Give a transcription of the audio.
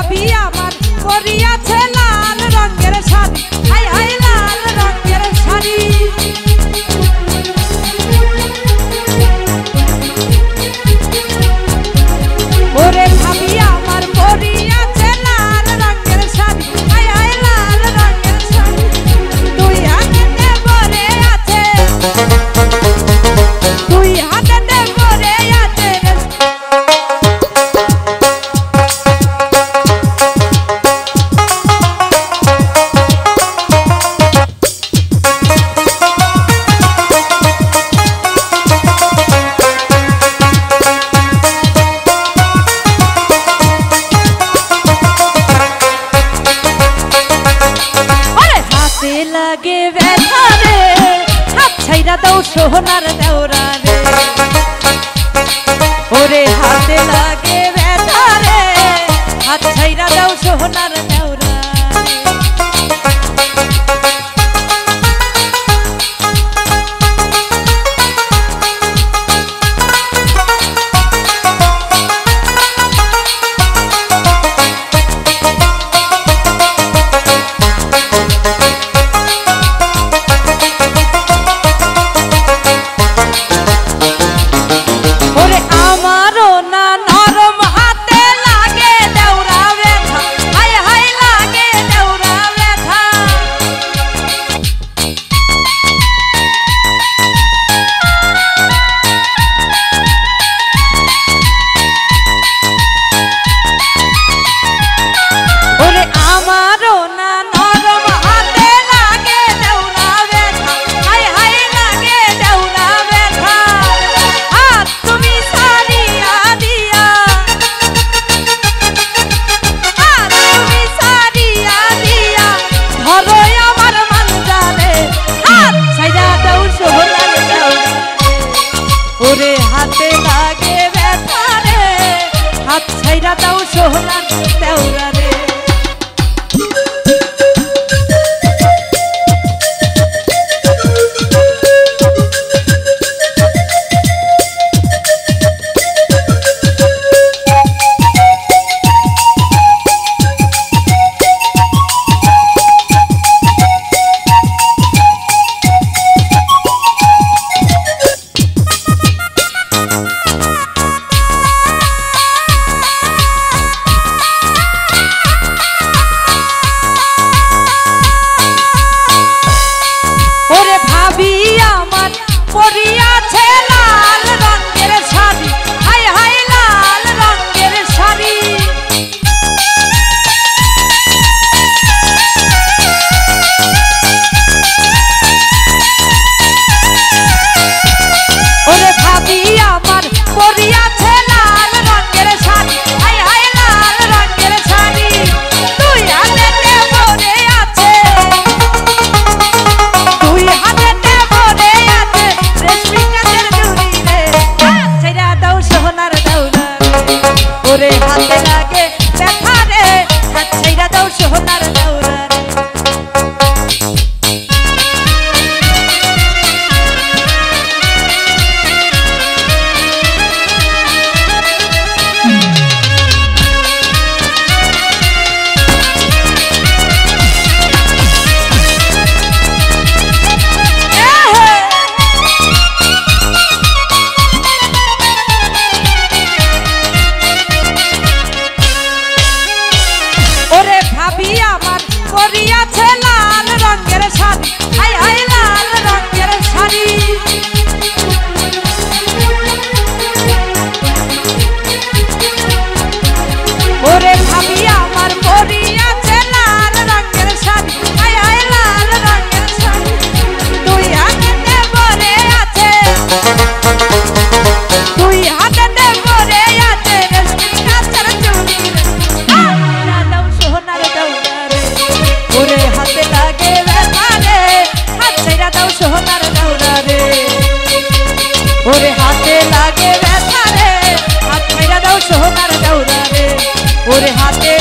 ভাবি আমার পরিয়াছে লাল রঙের শাড়ি, হাই হাই লাল রঙের শাড়ি। ওরে ভাবি আমার পরিয়াছে লাল রঙের শাড়ি, হাই হাই লাল রঙের শাড়ি। দুই হাতে ভরে আছে, দুই হাতে ভরে আছে। লাগে ব্যথা রে, হাত ছাইরা দাও সোনার দেওরা রে। ওরে হাতে লাগে ব্যথা রে, হাত ছাইরা দাও সোনার দেওরা। ওরে হাতে লাগে ব্যথা রে, হাত ছাইরা দাও সোনার দেওরা রে। পরিয়াছে লাল রঙের শাড়ি, হাই হাই লাল রঙের শাড়ি। ওরে ভাবি আমার পরিয়াছে লাল রঙের শাড়ি, হাই হাই লাল রঙের শাড়ি। দুই হাতে ভরে আছে, দুই হাতে ওরে হাতে লাগে ব্যথা রে, হাত ছাইরা দাও সোনার দেওরা রে। ভাবি আমার পরিয়াছে লাল রঙের শাড়ি, হাই হাই লাল রঙের শাড়ি। ওরে ভাবি আমার পরিয়াছে লাল রঙের শাড়ি, হাই হাই লাল রঙের শাড়ি। দুই হাতে ভরে আছে, দুই হাতে ভরে আছে রেশমি কাঁচের চুড়ি রে। ওরে হাতে লাগে ব্যথা রে, হাত ছাইরা দাও সোনার দেওরা রে। ওরে হাতে লাগে ব্যথা রে, হাত ছাইরা দাও সোনার দেওরা রে। ওরে হাতে